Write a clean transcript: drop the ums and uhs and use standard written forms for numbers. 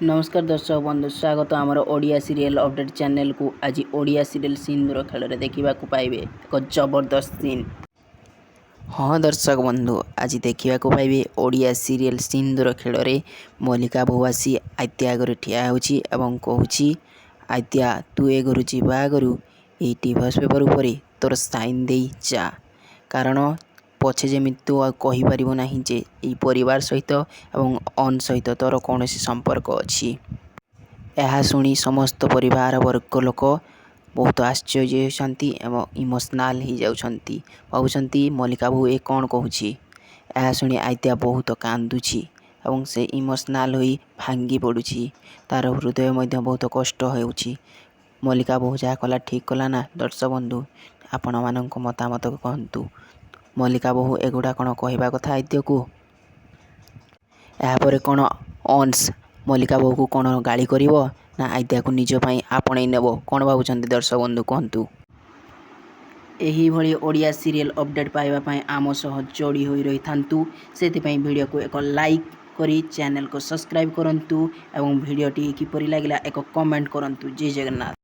नमस्कार दर्शक बंधु स्वागत आमर ओडिया सीरियल अपडेट चैनल को। आज ओडिया सीरियल सिंदूर खेल देखा पाइबे एक जबरदस्त सीन। हाँ दर्शक बंधु आज देखा पाइबे ओडिया सीरियल सिंदूर खेल रे मल्लिका बहु आसी आद्या आगे ठिया होची एवं कहूची आद्या तू ए घरु जीवा आगु ये डिवोर्स पेपर उपर तोर साइन दे जा, कारण पछे जमी तू कहीपर ना जे ये परिवार सहित एवं अन सहित तोर कौन संपर्क अच्छी। यह शुणी समस्त परिवार वर्ग लोक बहुत आश्चर्य होती एवं इमोशनाल हो जाती, भावुंट मल्लिका बहु ए कौन कहूँ। यह शुणी आद्या बहुत कांदुची एवं से इमोशनाल हो भांगी पड़ुची, तार हृदय बहुत कष्ट होउची। मल्लिका बहु जहाँ कला ठीक कला ना। दर्शक बंधु आपण मान मतामत कहतु, मल्लिका बहु एगुड़ा कौन कहवा कथा आद्य को? यापर कौन अंश मल्लिका बहु को कौन गाड़ी कर ना आद्या को निजपाई आपणे नेब? कौन भावुंट दर्शक बंधु कहतु। यही भली ओडिया सीरियल अपडेट पाइबा आम सह जोड़ी होई रही थांतु। से वीडियो को एक लाइक करी चैनल को सब्सक्राइब करंतु एवं वीडियोटी किपरि लागिला एक कमेंट करंतु। जय जगन्नाथ।